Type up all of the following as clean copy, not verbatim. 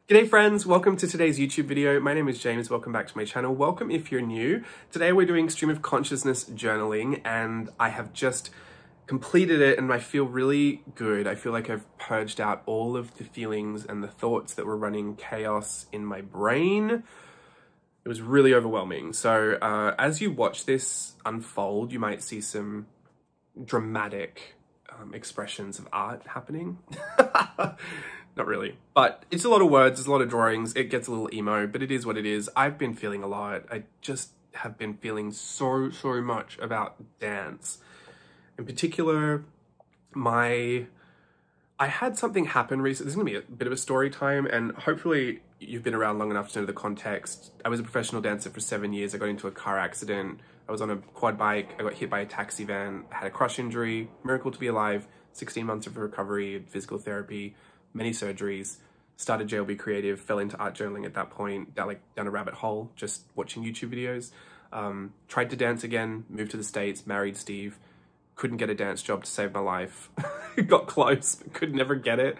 G'day friends, welcome to today's YouTube video. My name is James, welcome back to my channel. Welcome if you're new. Today we're doing stream of consciousness journaling and I have just completed it and I feel really good. I feel like I've purged out all of the feelings and the thoughts that were running chaos in my brain. It was really overwhelming. So as you watch this unfold, you might see some dramatic expressions of art happening. Not really, but it's a lot of words, there's a lot of drawings, it gets a little emo, but it is what it is. I've been feeling a lot. I just have been feeling so much about dance. In particular, I had something happen recently. This is gonna be a bit of a story time, and hopefully you've been around long enough to know the context. I was a professional dancer for 7 years. I got into a car accident. I was on a quad bike. I got hit by a taxi van. I had a crush injury, miracle to be alive, 16 months of recovery, physical therapy, many surgeries, started JLB Creative, fell into art journaling at that point, down a rabbit hole, just watching YouTube videos. Tried to dance again, moved to the States, married Steve, couldn't get a dance job to save my life. Got close, but could never get it.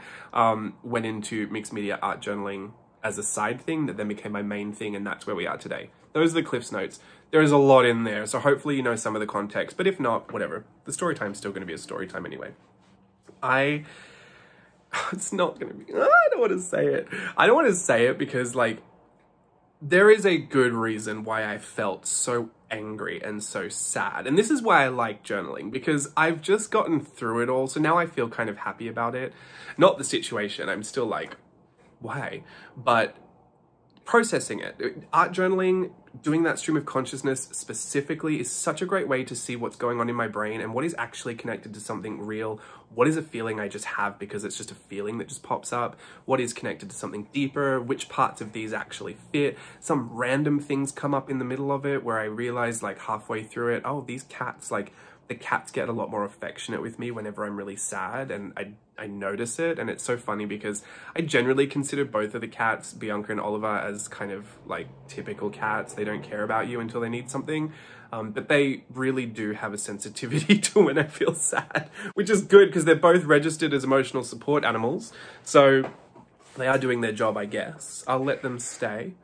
Went into mixed media art journaling as a side thing that then became my main thing, and that's where we are today. Those are the Cliff's Notes. There is a lot in there, so hopefully you know some of the context, but if not, whatever. The story time's still gonna be a story time anyway. It's not gonna be, I don't want to say it. I don't want to say it because like, there is a good reason why I felt so angry and so sad. And this is why I like journaling, because I've just gotten through it all. So now I feel kind of happy about it. Not the situation, I'm still like, why? But processing it. Art journaling, doing that stream of consciousness specifically is such a great way to see what's going on in my brain and what is actually connected to something real. What is a feeling I just have because it's just a feeling that just pops up? What is connected to something deeper? Which parts of these actually fit? Some random things come up in the middle of it where I realize like halfway through it, oh, these cats, like the cats get a lot more affectionate with me whenever I'm really sad, and I notice it. And it's so funny because I generally consider both of the cats, Bianca and Oliver, as kind of like typical cats. They don't care about you until they need something. But they really do have a sensitivity to when I feel sad, which is good because they're both registered as emotional support animals. So they are doing their job, I guess. I'll let them stay.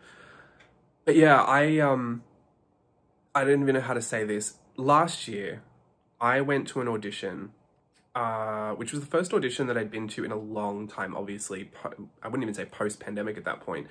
But yeah, I don't even know how to say this. Last year, I went to an audition, which was the first audition that I'd been to in a long time, obviously. I wouldn't even say post-pandemic at that point.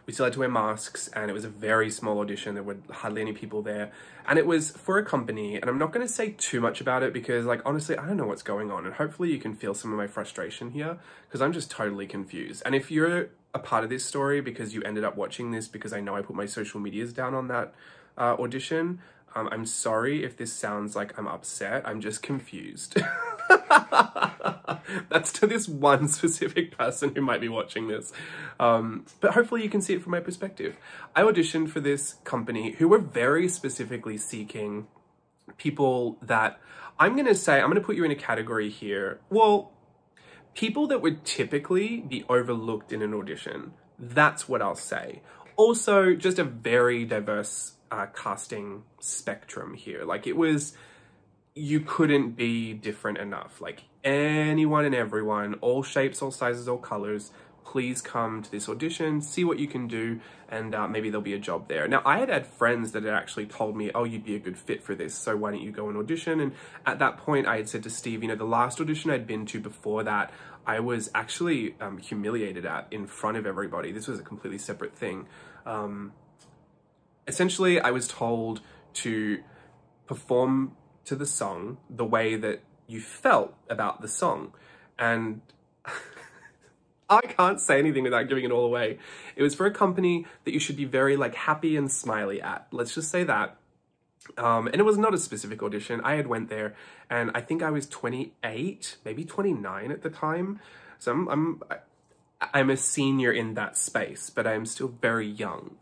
We still had to wear masks, and it was a very small audition. There were hardly any people there. And it was for a company, and I'm not going to say too much about it because, like, honestly, I don't know what's going on. And hopefully you can feel some of my frustration here because I'm just totally confused. And if you're a part of this story because you ended up watching this because I know I put my social medias down on that audition, I'm sorry if this sounds like I'm upset. I'm just confused. That's to this one specific person who might be watching this. But hopefully you can see it from my perspective. I auditioned for this company who were very specifically seeking people that I'm going to put you in a category here. Well, people that would typically be overlooked in an audition. That's what I'll say. Also, just a very diverse casting spectrum here. Like you couldn't be different enough. Like anyone and everyone, all shapes, all sizes, all colors, please come to this audition, see what you can do, and maybe there'll be a job there. Now, I had friends that had actually told me, oh, you'd be a good fit for this, so why don't you go and audition? And at that point, I had said to Steve, you know, the last audition I'd been to before that, I was actually humiliated at in front of everybody. This was a completely separate thing. Essentially, I was told to perform to the song the way that you felt about the song. And I can't say anything without giving it all away. It was for a company that you should be very like happy and smiley at. Let's just say that. And it was not a specific audition. I had went there and I think I was 28, maybe 29 at the time. So I'm a senior in that space, but I'm still very young.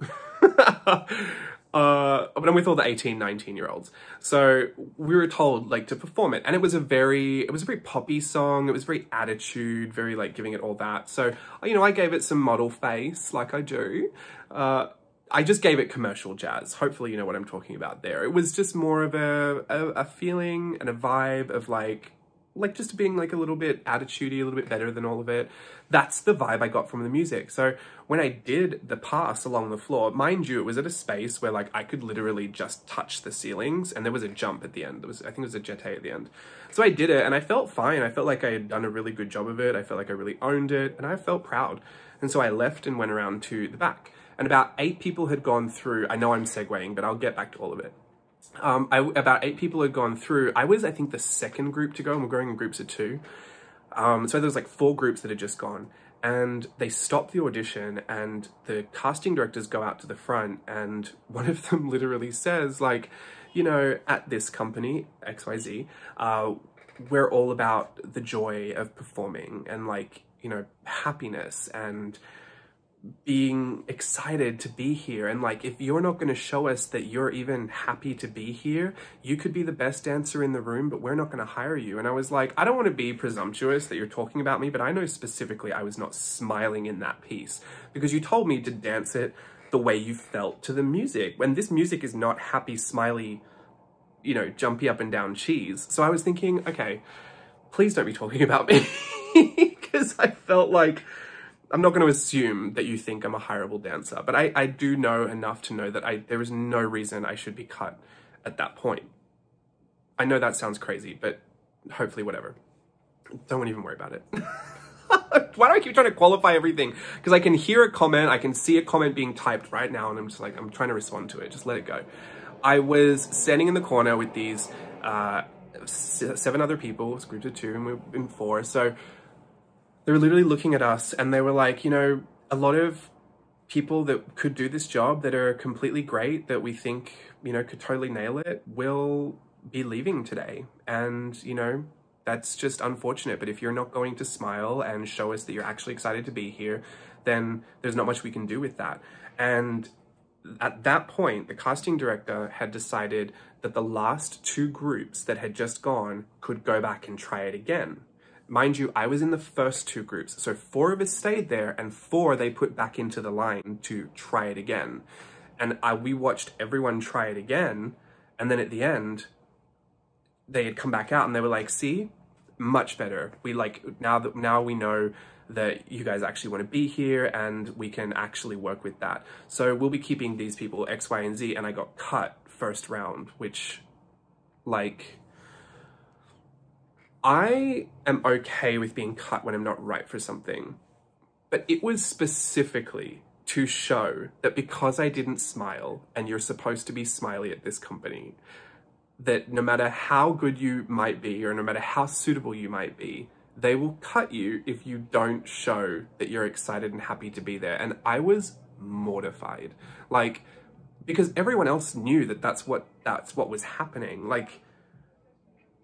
But I'm with all the 18, 19-year-olds. So we were told like to perform it. And it was a very poppy song. It was very attitude, very like giving it all that. So, you know, I gave it some model face like I do. I just gave it commercial jazz. Hopefully you know what I'm talking about there. It was just more of a feeling and a vibe of like, like just being like a little bit attitudey, a little bit better than all of it. That's the vibe I got from the music. So when I did the pass along the floor, mind you, it was at a space where like I could literally just touch the ceilings, and there was a jump at the end. I think it was a jeté at the end. So I did it and I felt fine. I felt like I had done a really good job of it. I felt like I really owned it and I felt proud. And so I left and went around to the back, and about 8 people had gone through. I know I'm segueing, but I'll get back to all of it. About 8 people had gone through. I was, I think, the second group to go, and we're going in groups of 2. So there was like 4 groups that had just gone, and they stopped the audition, and the casting directors go out to the front, and one of them literally says, like, you know, at this company, XYZ, we're all about the joy of performing and, like, you know, happiness and being excited to be here. And like, if you're not going to show us that you're even happy to be here, you could be the best dancer in the room, but we're not going to hire you. And I was like, I don't want to be presumptuous that you're talking about me, but I know specifically I was not smiling in that piece because you told me to dance it the way you felt to the music, when this music is not happy, smiley, you know, jumpy up and down cheese. So I was thinking, okay, please don't be talking about me because I felt like, I'm not going to assume that you think I'm a hireable dancer, but I do know enough to know that there is no reason I should be cut at that point. I know that sounds crazy, but hopefully whatever. Don't even worry about it. Why do I keep trying to qualify everything? Because I can hear a comment, I can see a comment being typed right now, and I'm just like, I'm trying to respond to it. Just let it go. I was standing in the corner with these 7 other people. It was groups of 2 and we were in 4. So they were literally looking at us and they were like, you know, a lot of people that could do this job that are completely great, that we think, you know, could totally nail it, will be leaving today. And, you know, that's just unfortunate. But if you're not going to smile and show us that you're actually excited to be here, then there's not much we can do with that. And at that point, the casting director had decided that the last 2 groups that had just gone could go back and try it again. Mind you, I was in the first 2 groups, so 4 of us stayed there and 4 they put back into the line to try it again. And we watched everyone try it again, and then at the end, they had come back out and they were like, see, much better. We like, now we know that you guys actually want to be here and we can actually work with that. So we'll be keeping these people X, Y, and Z, and I got cut first round, which, like, I am okay with being cut when I'm not right for something, but it was specifically to show that because I didn't smile, and you're supposed to be smiley at this company, that no matter how good you might be or no matter how suitable you might be, they will cut you if you don't show that you're excited and happy to be there. And I was mortified, like, because everyone else knew that that's what was happening. Like,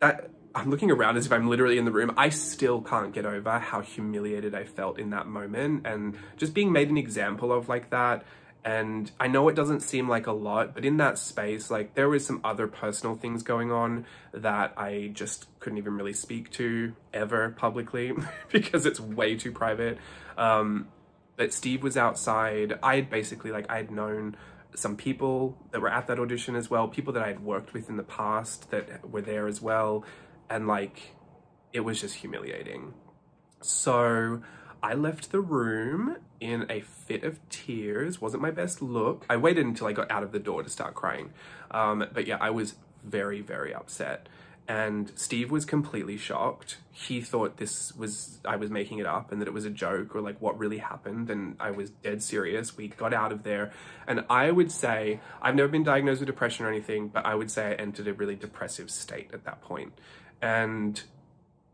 that, I'm looking around as if I'm literally in the room. I still can't get over how humiliated I felt in that moment, and just being made an example of like that. And I know it doesn't seem like a lot, but in that space, like, there was some other personal things going on that I just couldn't even really speak to ever publicly because it's way too private. But Steve was outside. I had known some people that were at that audition as well, people that I had worked with in the past that were there as well. And like, it was just humiliating. So I left the room in a fit of tears. Wasn't my best look. I waited until I got out of the door to start crying. But yeah, I was very, very upset. And Steve was completely shocked. He thought I was making it up and that it was a joke or like what really happened. And I was dead serious. We got out of there. And I would say, I've never been diagnosed with depression or anything, but I would say I entered a really depressive state at that point. And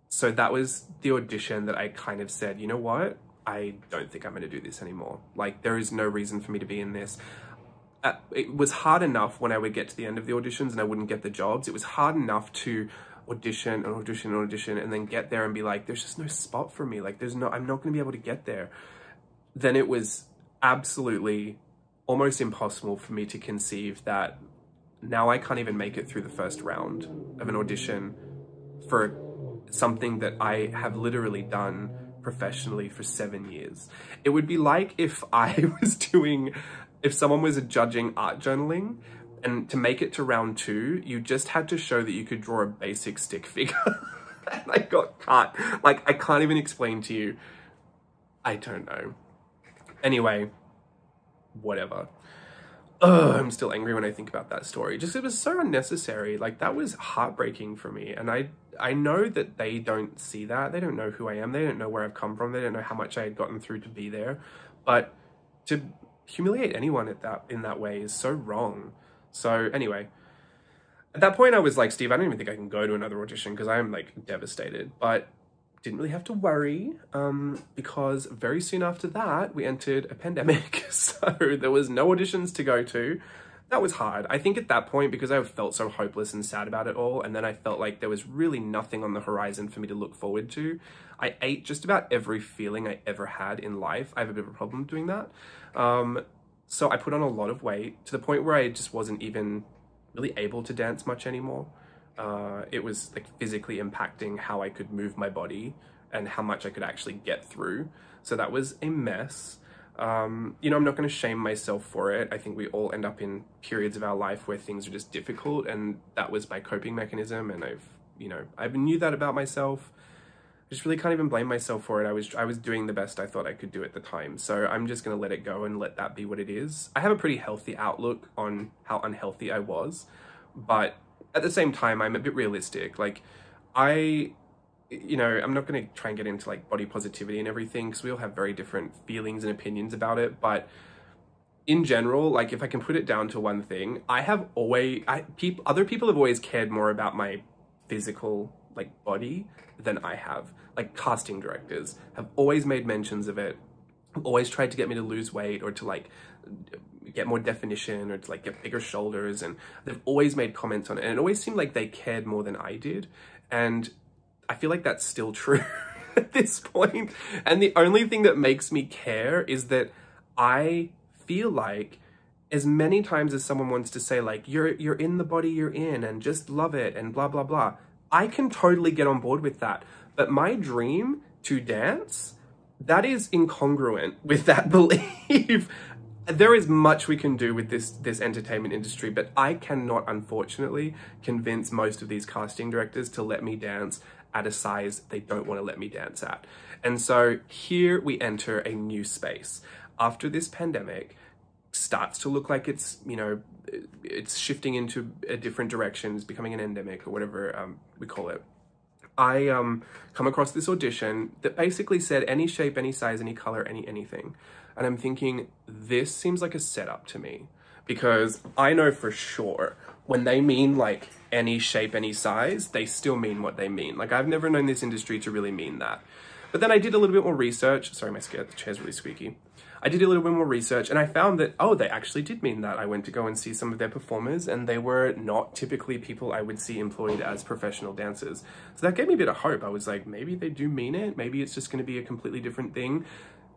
so that was the audition that I kind of said, you know what? I don't think I'm going to do this anymore. Like, there is no reason for me to be in this. It was hard enough when I would get to the end of the auditions and I wouldn't get the jobs. It was hard enough to audition and audition and audition and then get there and be like, there's just no spot for me. Like, I'm not going to be able to get there. Then it was absolutely almost impossible for me to conceive that now I can't even make it through the first round of an audition for something that I have literally done professionally for 7 years. It would be like if if someone was judging art journaling, and to make it to round 2, you just had to show that you could draw a basic stick figure. and I got cut. Like, I can't even explain to you. I don't know. Anyway, whatever. Ugh, I'm still angry when I think about that story. Just, it was so unnecessary. Like, that was heartbreaking for me. And I know that they don't see that. They don't know who I am. They don't know where I've come from. They don't know how much I had gotten through to be there. But to humiliate anyone in that way is so wrong. So anyway, at that point I was like, Steve, I don't even think I can go to another audition because I'm like devastated. But didn't really have to worry because very soon after that we entered a pandemic. So there was no auditions to go to. That was hard. I think at that point, because I felt so hopeless and sad about it all, and then I felt like there was really nothing on the horizon for me to look forward to, I ate just about every feeling I ever had in life. I have a bit of a problem doing that. So I put on a lot of weight to the point where I just wasn't even really able to dance much anymore. It was like physically impacting how I could move my body and how much I could actually get through. So that was a mess. You know, I'm not going to shame myself for it. I think we all end up in periods of our life where things are just difficult, and that was my coping mechanism. And I knew that about myself. I just really can't even blame myself for it. I was doing the best I thought I could do at the time. So I'm just going to let it go and let that be what it is. I have a pretty healthy outlook on how unhealthy I was, but at the same time, I'm a bit realistic. Like, I'm not going to try and get into like body positivity and everything because we all have very different feelings and opinions about it. But in general, like, if I can put it down to one thing, other people have always cared more about my physical like body than I have. Like, casting directors have always made mentions of it, always tried to get me to lose weight or to like get more definition or to like get bigger shoulders, and they've always made comments on it, and it always seemed like they cared more than I did. And I feel like that's still true at this point. And the only thing that makes me care is that I feel like as many times as someone wants to say like, you're in the body you're in and just love it and blah, blah, blah, I can totally get on board with that. But my dream to dance, that is incongruent with that belief. There is much we can do with this entertainment industry, but I cannot, unfortunately, convince most of these casting directors to let me dance at a size they don't want to let me dance at. And so here we enter a new space. After this pandemic starts to look like it's shifting into a different direction, it's becoming an endemic or whatever we call it. I come across this audition that basically said any shape, any size, any color, anything. And I'm thinking, this seems like a setup to me, because I know for sure when they mean like any shape, any size, they still mean what they mean. Like, I've never known this industry to really mean that. But then I did a little bit more research. Sorry, the chair's really squeaky. I did a little bit more research and I found that, oh, they actually did mean that. I went to go and see some of their performers and they were not typically people I would see employed as professional dancers. So that gave me a bit of hope. I was like, maybe they do mean it. Maybe it's just going to be a completely different thing.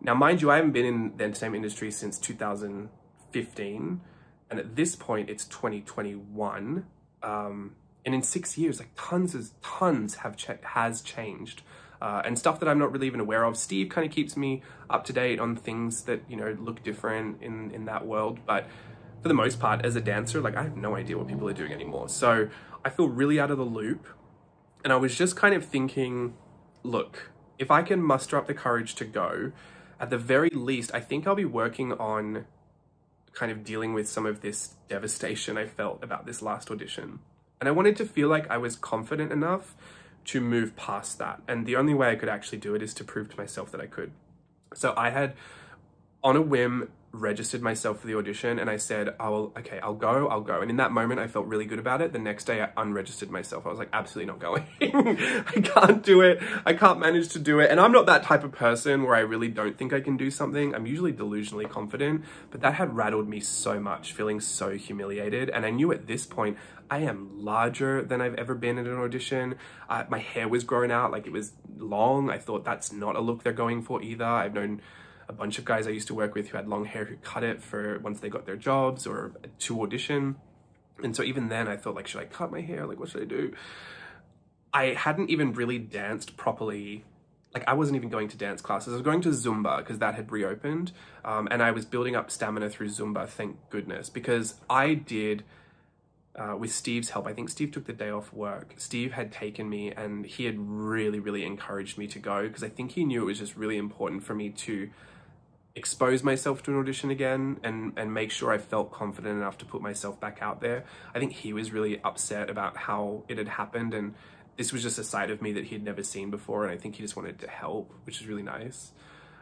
Now, mind you, I haven't been in the entertainment industry since 2015. And at this point, it's 2021. And in 6 years, like tons has changed. And stuff that I'm not really even aware of. Steve kind of keeps me up to date on things that, look different in that world. But for the most part, as a dancer, like, I have no idea what people are doing anymore. So I feel really out of the loop. And I was just kind of thinking, look, if I can muster up the courage to go, at the very least, I think I'll be working on kind of dealing with some of this devastation I felt about this last audition. And I wanted to feel like I was confident enough to move past that. And the only way I could actually do it is to prove to myself that I could. So I had, on a whim, registered myself for the audition and I said, oh, okay, I'll go. And in that moment, I felt really good about it. The next day, I unregistered myself. I was like, absolutely not going. I can't do it. I can't manage to do it. And I'm not that type of person where I really don't think I can do something. I'm usually delusionally confident, but that had rattled me so much, feeling so humiliated. And I knew at this point, I am larger than I've ever been at an audition. My hair was growing out, like it was long. I thought that's not a look they're going for either. I've known a bunch of guys I used to work with who had long hair who cut it for once they got their jobs or to audition. And so even then I thought, like, should I cut my hair? Like, what should I do? I hadn't even really danced properly. Like, I wasn't even going to dance classes. I was going to Zumba because that had reopened. And I was building up stamina through Zumba, thank goodness, because I did with Steve's help. I think Steve took the day off work. Steve had taken me and he had really, really encouraged me to go because I think he knew it was just really important for me to expose myself to an audition again and make sure I felt confident enough to put myself back out there. I think he was really upset about how it had happened, and this was just a side of me that he had never seen before, and I think he just wanted to help, which is really nice.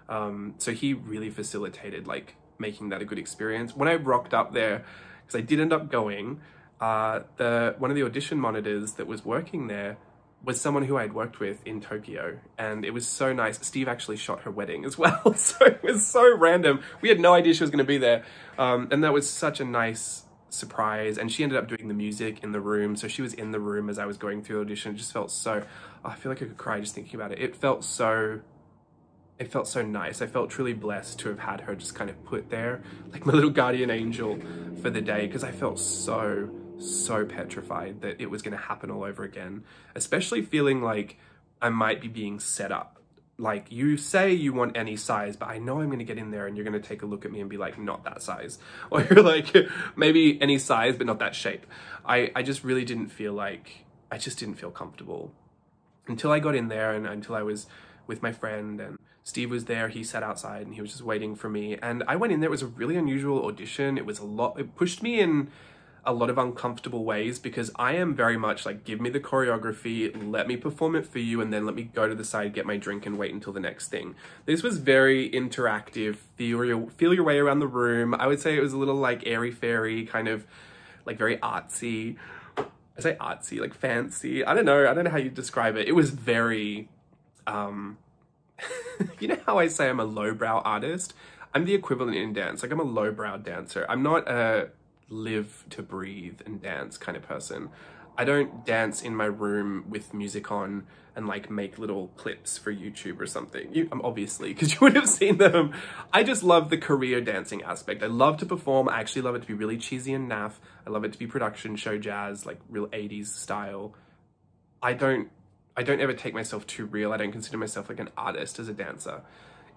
So he really facilitated like making that a good experience. When I rocked up there, because I did end up going, one of the audition monitors that was working there was someone who I had worked with in Tokyo, and it was so nice. Steve actually shot her wedding as well, so it was so random. We had no idea she was going to be there, and that was such a nice surprise. And she ended up doing the music in the room, so she was in the room as I was going through the audition. It just felt so, I feel like I could cry just thinking about it. It felt so nice. I felt truly blessed to have had her just kind of put there, like my little guardian angel for the day, because I felt so petrified that it was going to happen all over again, especially feeling like I might be being set up. Like, you say you want any size, but I know I'm going to get in there and you're going to take a look at me and be like, not that size. Or you're like, maybe any size, but not that shape. I just really didn't feel like, I just didn't feel comfortable until I got in there, and until I was with my friend and Steve was there. He sat outside and he was just waiting for me. And I went in there. It was a really unusual audition. It pushed me in a lot of uncomfortable ways, because I am very much like, give me the choreography, let me perform it for you, and then let me go to the side, get my drink, and wait until the next thing. This was very interactive, feel your way around the room. I would say it was a little like airy-fairy, kind of like very artsy. I say artsy, like fancy. I don't know how you describe it. It was very, you know how I say I'm a lowbrow artist? I'm the equivalent in dance. Like, I'm a lowbrow dancer. I'm not a live to breathe and dance kind of person. I don't dance in my room with music on and like make little clips for YouTube or something. Obviously, because you would have seen them. I just love the career dancing aspect. I love to perform. I actually love it to be really cheesy and naff. I love it to be production show jazz, like real 80s style. I don't ever take myself too real. I don't consider myself like an artist as a dancer.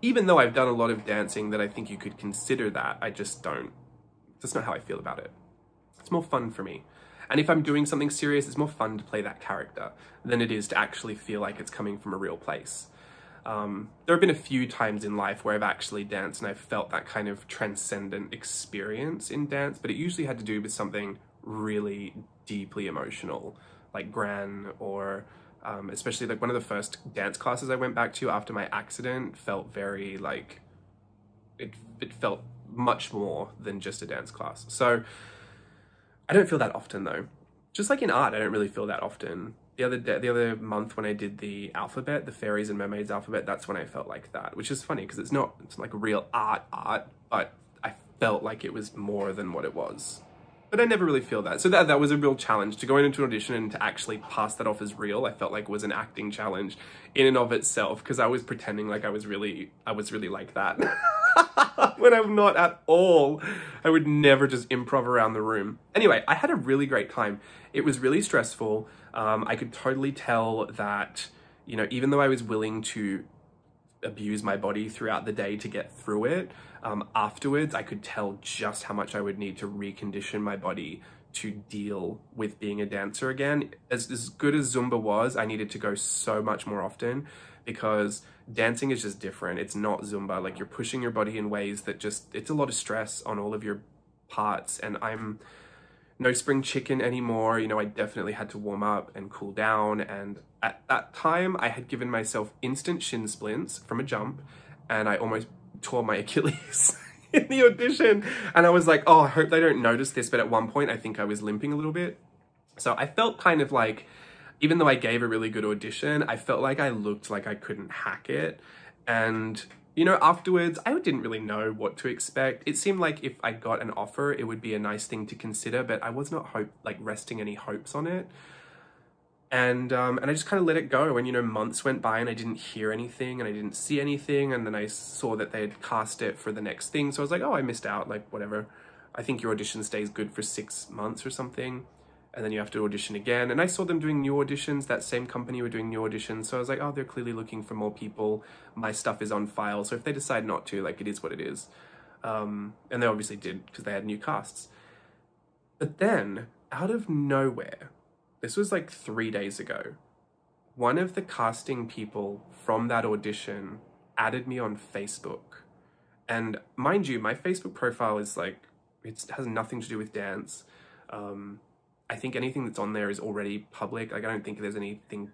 Even though I've done a lot of dancing that I think you could consider that, I just don't. That's not how I feel about it. It's more fun for me. And if I'm doing something serious, it's more fun to play that character than it is to actually feel like it's coming from a real place. There have been a few times in life where I've actually danced and I've felt that kind of transcendent experience in dance, but it usually had to do with something really deeply emotional, like Gran, or especially like one of the first dance classes I went back to after my accident felt very like, it felt much more than just a dance class. So I don't feel that often though. Just like in art, I don't really feel that often. The other month when I did the alphabet, the fairies and mermaids alphabet, that's when I felt like that, which is funny because it's like real art, but I felt like it was more than what it was. But I never really feel that. So that was a real challenge, to go into an audition and to actually pass that off as real. I felt like was an acting challenge in and of itself, because I was pretending like I was really like that. When I'm not at all. I would never just improv around the room. Anyway, I had a really great time. It was really stressful. I could totally tell that, you know, even though I was willing to abuse my body throughout the day to get through it, afterwards I could tell just how much I would need to recondition my body to deal with being a dancer again. As good as Zumba was, I needed to go so much more often, because dancing is just different. It's not Zumba. Like, you're pushing your body in ways that just, it's a lot of stress on all of your parts, and I'm no spring chicken anymore. You know, I definitely had to warm up and cool down, and at that time I had given myself instant shin splints from a jump, and I almost tore my Achilles in the audition, and I was like, oh, I hope they don't notice this, but at one point I think I was limping a little bit. So I felt kind of like, even though I gave a really good audition, I felt like I looked like I couldn't hack it. And, you know, afterwards, I didn't really know what to expect. It seemed like if I got an offer, it would be a nice thing to consider, but I was not resting any hopes on it. And I just kind of let it go. And, you know, months went by and I didn't hear anything and I didn't see anything. And then I saw that they had cast it for the next thing. So I was like, oh, I missed out, like, whatever. I think your audition stays good for 6 months or something. And then you have to audition again. And I saw them doing new auditions. That same company were doing new auditions. So I was like, oh, they're clearly looking for more people. My stuff is on file. So if they decide not to, like, it is what it is. And they obviously did, because they had new casts. But then out of nowhere, this was like 3 days ago, one of the casting people from that audition added me on Facebook. And mind you, my Facebook profile is like, it has nothing to do with dance. I think anything that's on there is already public. Like, I don't think there's anything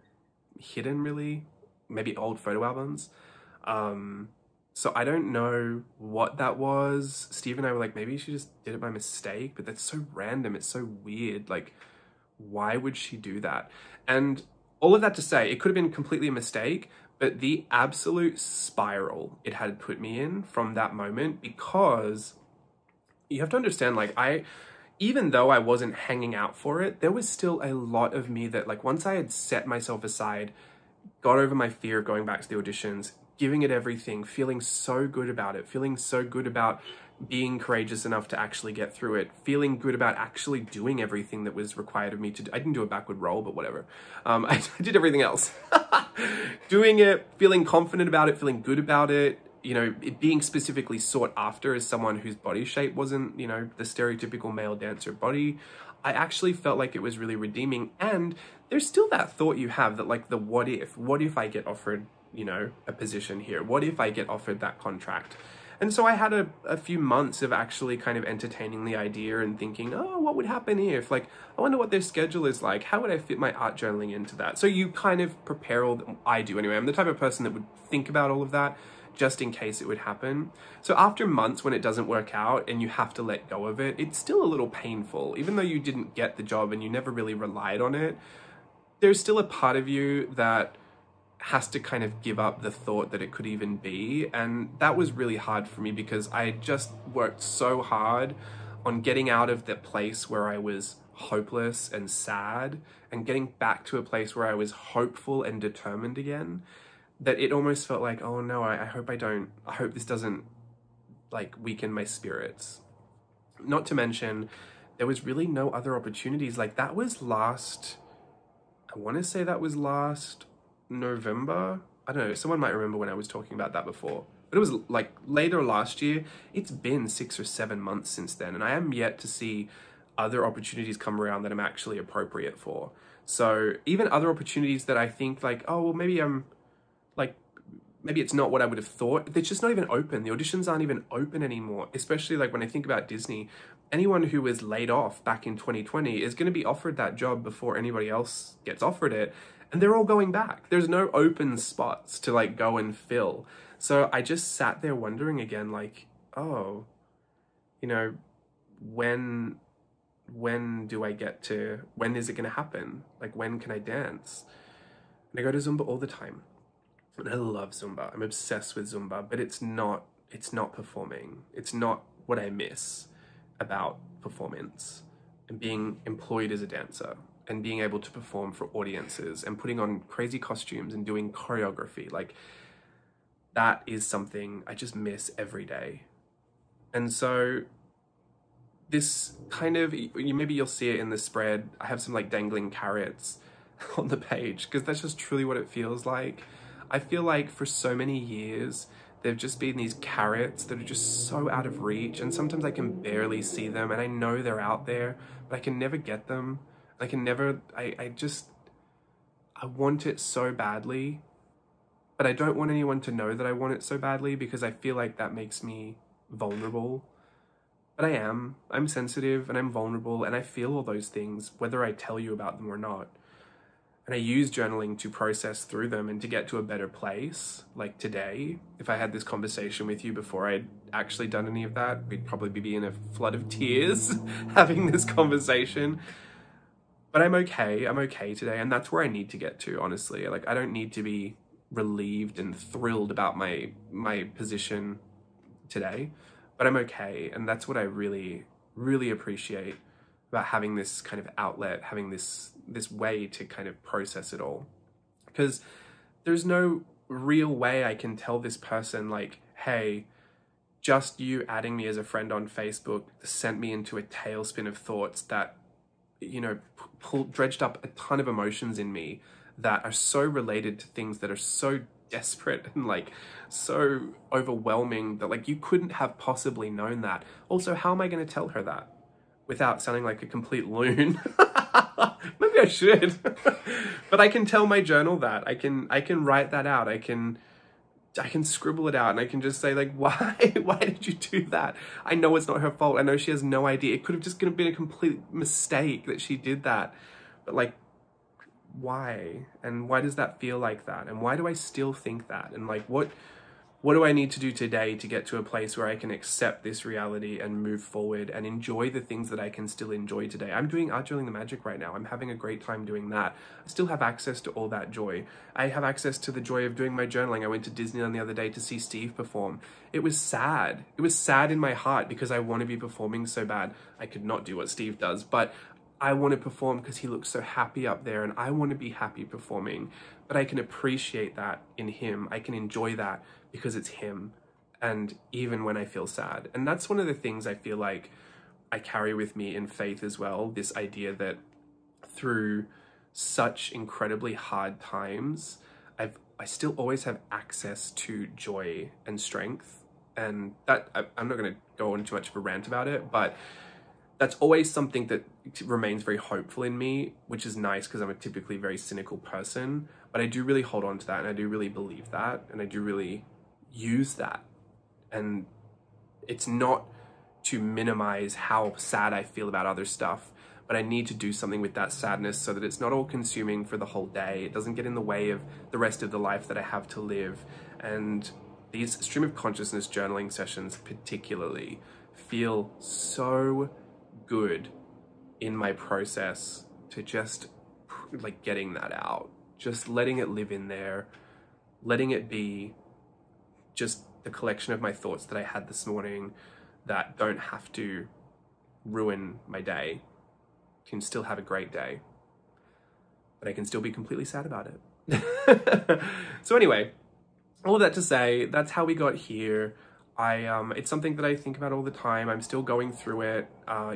hidden really. Maybe old photo albums. So I don't know what that was. Steve and I were like, maybe she just did it by mistake, but that's so random. It's so weird. Like, why would she do that? And all of that to say, it could have been completely a mistake, but the absolute spiral it had put me in from that moment, because you have to understand, like, even though I wasn't hanging out for it, there was still a lot of me that, like, once I had set myself aside, got over my fear of going back to the auditions, giving it everything, feeling so good about it, feeling so good about being courageous enough to actually get through it, feeling good about actually doing everything that was required of me to do. I didn't do a backward roll, but whatever. I did everything else. Doing it, feeling confident about it, feeling good about it, you know, it being specifically sought after as someone whose body shape wasn't, you know, the stereotypical male dancer body. I actually felt like it was really redeeming. And there's still that thought you have that, like, the what if I get offered, you know, a position here? What if I get offered that contract? And so I had a few months of actually kind of entertaining the idea and thinking, oh, what would happen if? Like, I wonder what their schedule is like. How would I fit my art journaling into that? So you kind of prepare I do anyway. I'm the type of person that would think about all of that just in case it would happen. So after months when it doesn't work out and you have to let go of it, it's still a little painful. Even though you didn't get the job and you never really relied on it, there's still a part of you that has to kind of give up the thought that it could even be. And that was really hard for me because I just worked so hard on getting out of the place where I was hopeless and sad and getting back to a place where I was hopeful and determined again, that it almost felt like, oh no, I hope this doesn't, like, weaken my spirits. Not to mention, there was really no other opportunities. Like, that was last November. I don't know, someone might remember when I was talking about that before, but it was like later last year. It's been 6 or 7 months since then, and I am yet to see other opportunities come around that I'm actually appropriate for. So even other opportunities that I think, like, oh, well, maybe it's not what I would have thought. It's just not even open. The auditions aren't even open anymore, especially like when I think about Disney. Anyone who was laid off back in 2020 is going to be offered that job before anybody else gets offered it. And they're all going back. There's no open spots to, like, go and fill. So I just sat there wondering again, like, oh, you know, when is it going to happen? Like, when can I dance? And I go to Zumba all the time. And I love Zumba. I'm obsessed with Zumba, but it's not performing. It's not what I miss about performance and being employed as a dancer and being able to perform for audiences and putting on crazy costumes and doing choreography. Like, that is something I just miss every day. And so this kind of, maybe you'll see it in the spread, I have some, like, dangling carrots on the page, because that's just truly what it feels like. I feel like for so many years, there've just been these carrots that are just so out of reach, and sometimes I can barely see them, and I know they're out there, but I can never get them. I want it so badly, but I don't want anyone to know that I want it so badly, because I feel like that makes me vulnerable. But I'm sensitive and I'm vulnerable, and I feel all those things, whether I tell you about them or not. And I use journaling to process through them and to get to a better place. Like today, if I had this conversation with you before I'd actually done any of that, we'd probably be in a flood of tears having this conversation. But I'm okay today, and that's where I need to get to, honestly. Like, I don't need to be relieved and thrilled about my position today, but I'm okay, and that's what I really, really appreciate about having this kind of outlet, having this way to kind of process it all. Because there's no real way I can tell this person, like, hey, just you adding me as a friend on Facebook sent me into a tailspin of thoughts that, you know, dredged up a ton of emotions in me that are so related to things that are so desperate and, like, so overwhelming that, like, you couldn't have possibly known that. Also, how am I going to tell her that? without sounding like a complete loon. Maybe I should. But I can tell my journal that. I can write that out. I can scribble it out, and I can just say, like, why did you do that? I know it's not her fault. I know she has no idea. It could have just been a complete mistake that she did that. But, like, why? And why does that feel like that? And why do I still think that? And, like, what do I need to do today to get to a place where I can accept this reality and move forward and enjoy the things that I can still enjoy today? I'm doing Art Journaling the Magic right now. I'm having a great time doing that. I still have access to all that joy. I have access to the joy of doing my journaling. I went to Disneyland the other day to see Steve perform. It was sad. It was sad in my heart because I want to be performing so bad. I could not do what Steve does, but I want to perform because he looks so happy up there, and I want to be happy performing. But I can appreciate that in him. I can enjoy that because it's him, and even when I feel sad. And that's one of the things I feel like I carry with me in faith as well, this idea that through such incredibly hard times, I still always have access to joy and strength. And that, I'm not going to go on too much of a rant about it, but that's always something that remains very hopeful in me, which is nice because I'm a typically very cynical person, but I do really hold on to that, and I do really believe that, and I do really use that. And it's not to minimize how sad I feel about other stuff, but I need to do something with that sadness so that it's not all consuming for the whole day. It doesn't get in the way of the rest of the life that I have to live. And these stream of consciousness journaling sessions particularly feel so good in my process to just like getting that out, just letting it live in there, letting it be just the collection of my thoughts that I had this morning that don't have to ruin my day. Can still have a great day, but I can still be completely sad about it. So anyway, all of that to say, that's how we got here. It's something that I think about all the time. I'm still going through it.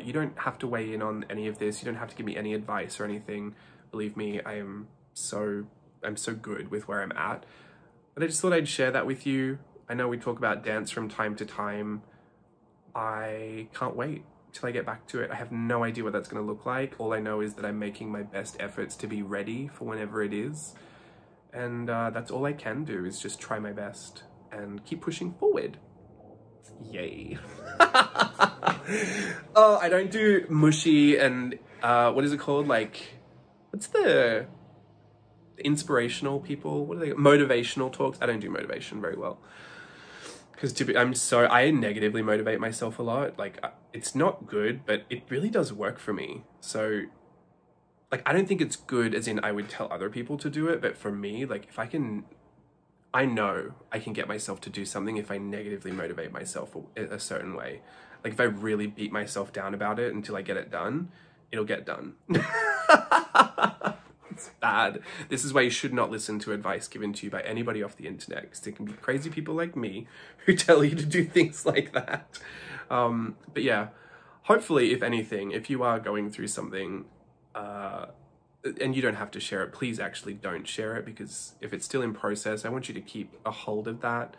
You don't have to weigh in on any of this. You don't have to give me any advice or anything. Believe me, I'm so good with where I'm at. But I just thought I'd share that with you. I know we talk about dance from time to time. I can't wait till I get back to it. I have no idea what that's going to look like. All I know is that I'm making my best efforts to be ready for whenever it is. And that's all I can do, is just try my best and keep pushing forward. Yay. Oh, I don't do mushy and what is it called? Like, what's the inspirational people? What are they? Motivational talks. I don't do motivation very well. Because I negatively motivate myself a lot. Like, it's not good, but it really does work for me. So, like, I don't think it's good as in I would tell other people to do it, but for me, like, I know I can get myself to do something if I negatively motivate myself a certain way. Like, if I really beat myself down about it until I get it done, it'll get done. It's bad. This is why you should not listen to advice given to you by anybody off the internet, because there can be crazy people like me who tell you to do things like that. But yeah, hopefully, if anything, if you are going through something, and you don't have to share it, please actually don't share it, because if it's still in process, I want you to keep a hold of that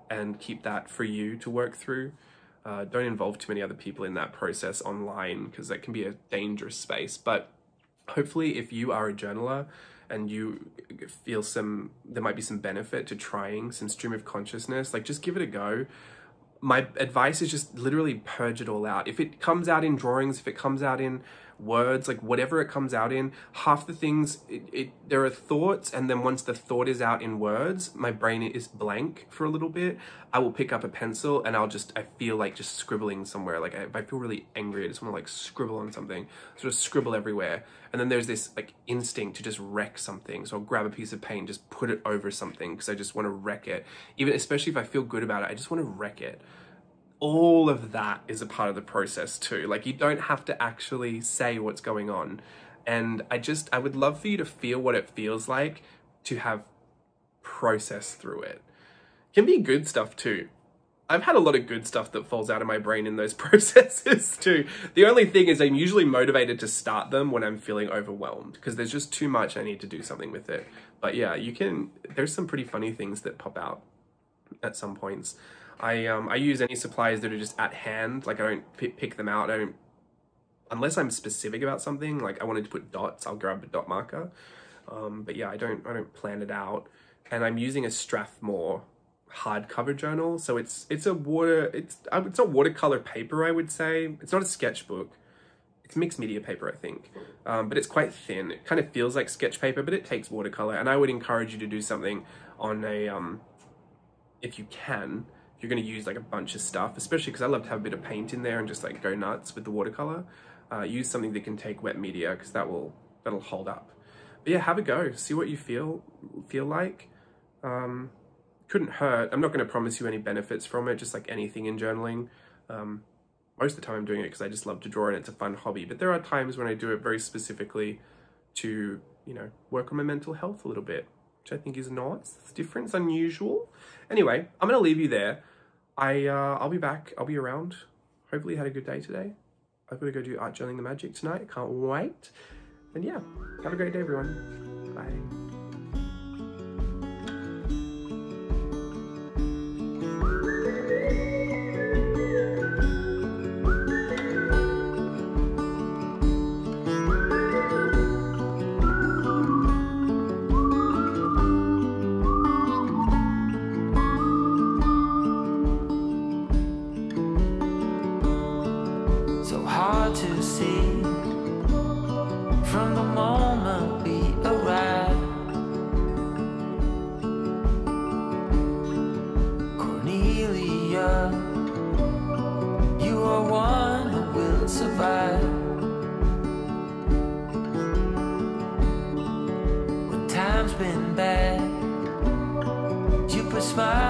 and keep that for you to work through. Don't involve too many other people in that process online, because that can be a dangerous space. But hopefully, if you are a journaler and you feel there might be some benefit to trying some stream of consciousness, like, just give it a go. My advice is just literally purge it all out. If it comes out in drawings, if it comes out in words, like whatever it comes out in, half the things, there are thoughts, and then once the thought is out in words, my brain is blank for a little bit. I will pick up a pencil and I feel like just scribbling somewhere. Like, if I feel really angry, I just want to like scribble on something, sort of scribble everywhere. And then there's this like instinct to just wreck something. So I'll grab a piece of paint, just put it over something because I just want to wreck it. Especially if I feel good about it, I just want to wreck it. All of that is a part of the process too. Like, you don't have to actually say what's going on. And I would love for you to feel what it feels like to have processed through it. It can be good stuff too. I've had a lot of good stuff that falls out of my brain in those processes too. The only thing is I'm usually motivated to start them when I'm feeling overwhelmed, because there's just too much. I need to do something with it. But yeah, there's some pretty funny things that pop out at some points. I use any supplies that are just at hand. Like, I don't pick them out. unless I'm specific about something, like I wanted to put dots, I'll grab a dot marker. But yeah, I don't plan it out. And I'm using a Strathmore hardcover journal, so it's a watercolor paper, I would say. It's not a sketchbook. It's mixed media paper, I think, but it's quite thin. It kind of feels like sketch paper, but it takes watercolor. And I would encourage you to do something on a, if you can, if you're going to use like a bunch of stuff, especially because I love to have a bit of paint in there and just like go nuts with the watercolor. Use something that can take wet media, because that'll hold up. But yeah, have a go. See what you feel like. Couldn't hurt. I'm not going to promise you any benefits from it, just like anything in journaling. Most of the time I'm doing it because I just love to draw and it's a fun hobby. But there are times when I do it very specifically to, you know, work on my mental health a little bit, which I think is nice. It's different, it's unusual. Anyway, I'm going to leave you there. I'll be back. I'll be around. Hopefully you had a good day today. I've got to go do Art Journaling the Magic tonight. Can't wait. And yeah, have a great day, everyone. Bye. To see from the moment we arrived. Cornelia, you are one who will survive. When time's been bad, you put smiles